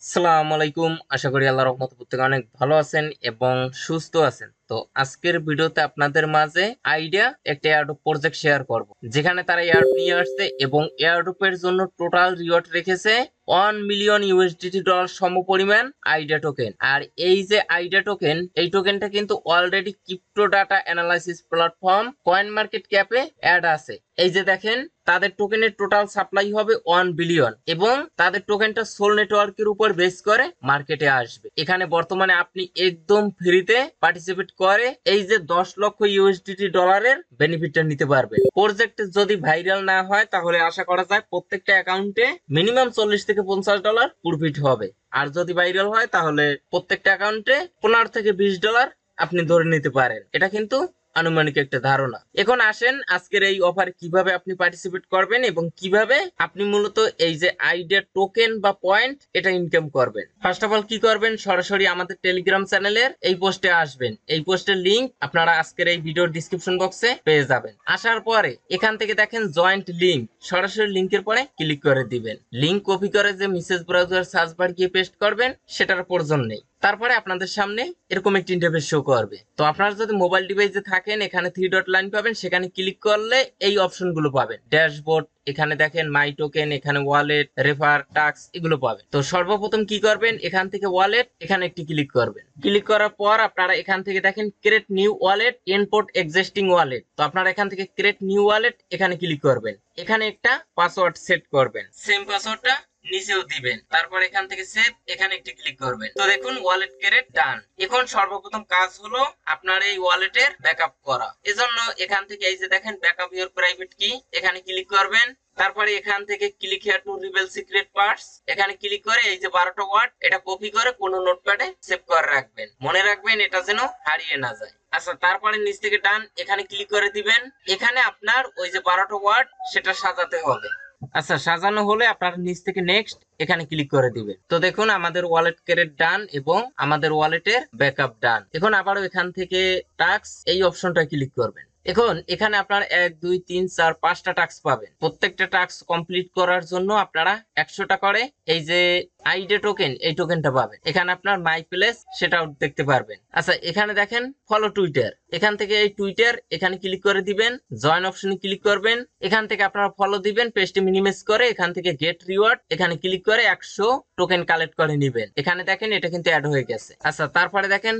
আসসালামু আলাইকুম। আশা করি আল্লাহর রহমতে প্রত্যেকে অনেক ভালো আছেন এবং সুস্থ আছেন। তো আজকের ভিডিওতে আপনাদের মাঝে আইডিয়া একটা এয়ারড্রপ প্রজেক্ট শেয়ার করব, যেখানে তারা এয়ারড্রপ নিয়ে আসছে এবং এয়ারড্রপের জন্য টোটাল রিওয়ার্ড রেখেছে 1 মিলিয়ন ইউএসডিটি ডলার সমপরিমাণ আইডিয়া টোকেন। আর এই যে আইডিয়া টোকেন, এই টোকেনটা কিন্তু already crypto data analysis platform coin market ক্যাপে অ্যাড আছে। এই যে দেখেন, তাদের টোকেনের টোটাল সাপ্লাই হবে 1 বিলিয়ন এবং তাদের টোকেনটা সোল নেটওয়ার্কের উপর বেস করে মার্কেটে আসবে। এখানে বর্তমানে আপনি একদম ফ্রিতে পার্টিসিপেট করে এই যে 10 লক্ষ ইউএসডিটি ডলারের বেনিফিটটা নিতে পারবে। প্রজেক্ট যদি ভাইরাল না হয় তাহলে আশা করা যায় প্রত্যেকটা অ্যাকাউন্টে মিনিমাম 40 থেকে $50 প্রফিট হবে। আর যদি ভাইরাল হয় তাহলে প্রত্যেকটা অ্যাকাউন্টে 15 থেকে $20 আপনি ধরে নিতে পারেন। এটা কিন্তু আনুমানিক একটা ধারণা। এখন আসেন আজকের এই অফারে কিভাবে আপনি পার্টিসিপেট করবেন এবং কিভাবে আপনি মূলত এই যে আইডিয়া টোকেন বা পয়েন্ট এটা ইনকাম করবেন। ফার্স্ট অফ অল কি করবেন, সরাসরি আমাদের টেলিগ্রাম চ্যানেলের এই পোস্টে আসবেন। এই পোস্টের লিংক আপনারা আজকের এই ভিডিওর ডিসক্রিপশন বক্সে পেয়ে যাবেন। আসার পরে এখান থেকে দেখেন জয়েন্ট লিংক, সরাসরি লিংকের পরে ক্লিক করে দিবেন। লিংক কপি করে যে মেসেজ ব্রাউজার সার্চ বার গিয়ে পেস্ট করবেন সেটার প্রয়োজন নেই। তারপরে আপনাদের সামনে এরকম একটি ইন্টারফেস শো করবে। তো আপনারা যদি মোবাইল ডিভাইসে থাকেন, এখানে 3 ডট লাইন পাবেন, সেখানে ক্লিক করলে এই অপশনগুলো পাবেন। ড্যাশবোর্ড, এখানে দেখেন মাই টোকেন, এখানে ওয়ালেট, রেফার, টাস্ক এগুলো পাবেন। তো সর্বপ্রথম কি করবেন, এখান থেকে ওয়ালেট এখানে একটি ক্লিক করবেন। ক্লিক করার পর আপনারা এখান থেকে দেখেন create new wallet, import existing wallet. তো আপনারা এখান থেকে ক্রিয়েট নিউ ওয়ালেট এখানে ক্লিক করবেন। এখানে একটা পাসওয়ার্ড সেট করবেন, সেম পাসওয়ার্ডটা নিচেও দিবেন। তারপর এখান থেকে সেভ এখানে একটি ক্লিক করবেন। তো দেখুন ওয়ালেট ক্রিয়েট ডান। এখন সর্বপ্রথম কাজ হলো আপনার এই ওয়ালেটের ব্যাকআপ করা। এজন্য এখান থেকে এই যে দেখেন ব্যাকআপ ইওর প্রাইভেট কি, এখানে ক্লিক করবেন। তারপরে এখান থেকে click here two reveal secret parts, এখানে ক্লিক করে এই যে 12টা ওয়ার্ড এটা কপি করে কোনো নোটপ্যাডে সেভ করে রাখবেন। মনে রাখবেন এটা যেন হারিয়ে না যায়। আচ্ছা, তারপরে নিচ থেকে ডান এখানে ক্লিক করে দিবেন। এখানে আপনার ওই যে 12টা ওয়ার্ড সেটা সাজাতে হবে। আচ্ছা, সাজানো হলে আপনার নিচ থেকে নেক্সট এখানে ক্লিক করে দিবেন। তো দেখুন আমাদের ওয়ালেট ক্রিয়েট ডান এবং আমাদের ওয়ালেটের ব্যাকআপ ডান। এখন আবারও এখান থেকে টাস্ক এই অপশনটা ক্লিক করবেন। এখন এখানে আপনার 1 2 3 4 5টা টাস্ক পাবেন। প্রত্যেকটা টাস্ক কমপ্লিট করার জন্য আপনারা 100টা করে এই যে আইডিয়া টোকেন এই টোকেনটা পাবেন। এখানে আপনার মাই প্লেস সেটাও দেখতে পারবেন। আচ্ছা, এখানে দেখেন ফলো টুইটার, এখান থেকে এই টুইটার এখানে ক্লিক করে দিবেন। জয়েন অপশনে ক্লিক করবেন। এখান থেকে আপনারা ফলো দিবেন, পেজটি মিনিমাইজ করে এখান থেকে গেট রিওয়ার্ড এখানে ক্লিক করে 100 টোকেন কালেক্ট করে নেবেন। এখানে দেখেন এটা কিন্তু অ্যাড হয়ে গেছে। আচ্ছা, তারপরে দেখেন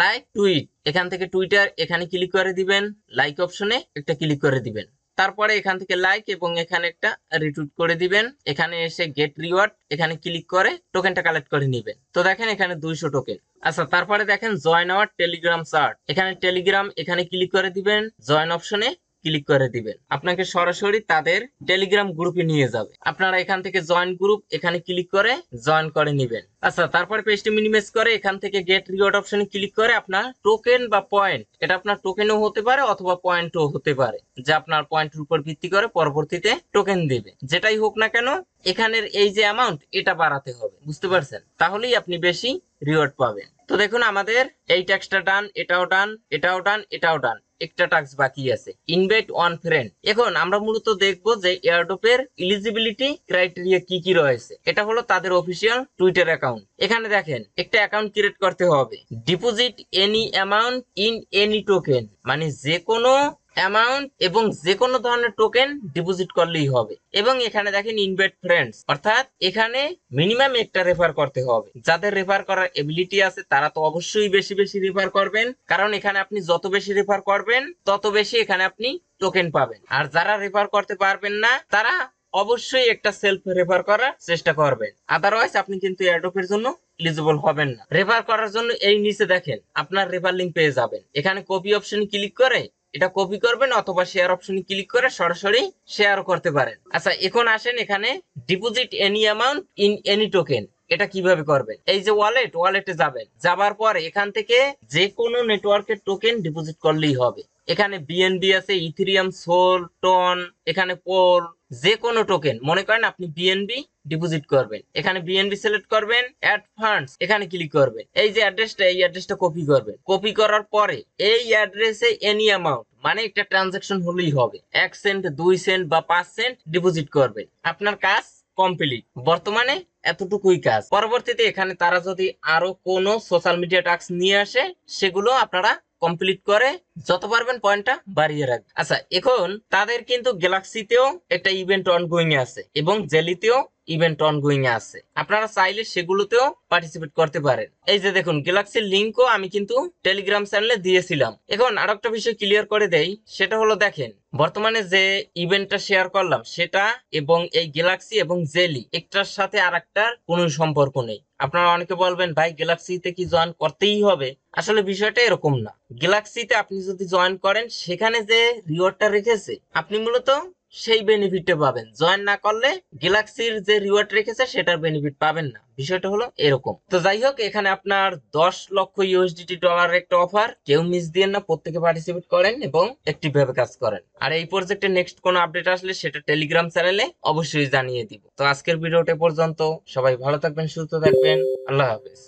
লাইক টুইট, এখান থেকে টুইটার এখানে ক্লিক করে দিবেন। লাইক অপশনে একটা ক্লিক করে দিবেন। তারপরে এখান থেকে লাইক এবং এখানে একটা রিটুইট করে দিবেন। এখানে এসে গেট রিওয়ার্ড এখানে ক্লিক করে টোকেনটা কালেক্ট করে নেবেন। তো দেখেন এখানে 200 টোকেন। আচ্ছা, তারপরে দেখেন জয়েন আওয়ার টেলিগ্রাম চার্ট, এখানে টেলিগ্রাম এখানে ক্লিক করে দিবেন। জয়েন অপশনে ক্লিক করে দিবেন, আপনাকে সরাসরি তাদের টেলিগ্রাম গ্রুপে নিয়ে যাবে। আপনারা এখান থেকে জয়েন গ্রুপ এখানে ক্লিক করে জয়েন করে নেবেন। আচ্ছা, তারপরে পেজটি মিনিমাইজ করে এখান থেকে গেট রিওয়ার্ড অপশনে ক্লিক করে আপনার টোকেন বা পয়েন্ট, এটা আপনার টোকেনও হতে পারে অথবা পয়েন্টও হতে পারে, যে আপনার পয়েন্টের উপর ভিত্তি করে পরবর্তীতে টোকেন দিবে। যেটাই হোক না কেন এখানের এই যে অ্যামাউন্ট এটা বাড়াতে হবে, বুঝতে পারছেন? তাহলেই আপনি বেশি রিওয়ার্ড পাবেন। তো দেখুন আমাদের এই ট্যাক্সটা ডান, এটাও ডান, এটাও ডান, এটাও ডান। একটা টাস্ক বাকি আছে, ইনভাইট ওয়ান ফ্রেন্ড। এখন আমরা মূলত দেখবো যে এয়ারড্রপের এলিজিবিলিটি ক্রাইটেরিয়া কি কি রয়েছে। এটা হলো তাদের অফিসিয়াল টুইটার অ্যাকাউন্ট। এখানে দেখেন একটা অ্যাকাউন্ট ক্রিয়েট করতে হবে। Deposit any amount in any token, মানে যে কোনো অ্যামাউন্ট এবং যে কোনো ধরনের টোকেন ডিপোজিট করলেই হবে। এবং এখানে দেখেন ইনভাইট ফ্রেন্ডস, অর্থাৎ এখানে মিনিমাম একটা রেফার করতে হবে। যাদের রেফার করার এবিলিটি আছে তারা তো অবশ্যই বেশি বেশি রেফার করবেন, কারণ এখানে আপনি যত বেশি রেফার করবেন তত বেশি এখানে আপনি টোকেন পাবেন। আর যারা রেফার করতে পারবেন না তারা অবশ্যই একটা সেলফ রেফার করার চেষ্টা করবেন, আদারওয়াইজ আপনি কিন্তু এয়ারড্রপের জন্য এলিজিবল হবেন না। রেফার করার জন্য এই নিচে দেখেন আপনার রেফার লিংক পেয়ে যাবেন। এখানে কপি অপশনে ক্লিক করে এটা কপি করবেন অথবা শেয়ার অপশনে ক্লিক করে সরাসরি শেয়ার করতে পারেন। আচ্ছা, এখন আসেন এখানে deposit any amount in any token এটা কিভাবে করবেন। এই যে ওয়ালেটে যাবেন, যাবার পর এখান থেকে যে কোনো নেটওয়ার্কের টোকেন ডিপোজিট করলেই হবে। এখানে বিএনবি আছে, ইথেরিয়াম, সোল, টন, এখানে পোল, যে কোনো টোকেন মনে করেন আপনি বিএনবি ডিপোজিট করবেন। এখানে বিএনবি সিলেক্ট করবেন, অ্যাড ফান্ডস এখানে ক্লিক করবেন। এই যে অ্যাড্রেসটা এই অ্যাড্রেসটা কপি করবেন। কপি করার পরে এই অ্যাড্রেসে এনি অ্যামাউন্ট মানে একটা ট্রানজাকশন হলেই হবে, 1 সেন্ট 2 সেন্ট বা 5 সেন্ট ডিপোজিট করবেন। আপনার কাজ কমপ্লিট। বর্তমানে এতটুকুই কাজ। পরবর্তীতে এখানে তারা যদি আরো কোনো সোশ্যাল মিডিয়া টাস্ক নিয়ে আসে সেগুলো আপনারা কমপ্লিট করে যত পারবেন পয়েন্টটা বাড়িয়ে রাখবেন। আচ্ছা, এখন তাদের কিন্তু গ্যালাক্সিতেও একটা ইভেন্ট অনগোয়িং আছে এবং জেলিতেও ইভেন্ট অনগোয়িং আছে। আপনারা চাইলে সেগুলোতেও পার্টিসিপেট করতে পারেন। এই যে দেখুন, গ্যালাক্সির লিঙ্কও আমি কিন্তু টেলিগ্রাম চ্যানেলে দিয়েছিলাম। এখন আরেকটা বিষয় ক্লিয়ার করে দেই, সেটা হলো দেখেন বর্তমানে যে ইভেন্টটা শেয়ার করলাম সেটা এবং এই গ্যালাক্সি এবং জেলি একটার সাথে আরেকটার কোনো সম্পর্ক নেই। আপনারা অনেকে বলবেন ভাই গ্যালাক্সিতে কি জয়েন করতেই হবে? আসলে বিষয়টা এরকম না। গ্যালাক্সিতে আপনি যদি জয়েন করেন সেখানে যে রিওয়ার্ডটা রেখেছে আপনি মূলত সেই বেনিফিটটা পাবেন। জয়েন না করলে গ্যালাক্সির যে রিওয়ার্ড রেখেছে সেটার বেনিফিট পাবেন না। বিষয়টা হলো এরকম। তো যাই হোক, এখানে আপনার 10 লক্ষ ইউএসডিটি ডলারের একটা অফার, কেউ মিস দিয়েন না, প্রত্যেকে পার্টিসিপেট করেন এবং অ্যাক্টিভ ভাবে কাজ করেন। আর এই প্রজেক্টের নেক্সট কোনো আপডেট আসলে সেটা টেলিগ্রাম চ্যানেলে অবশ্যই জানিয়ে দিব। তো আজকের ভিডিওটা পর্যন্ত, সবাই ভালো থাকবেন, সুস্থ থাকবেন, আল্লাহ হাফেজ।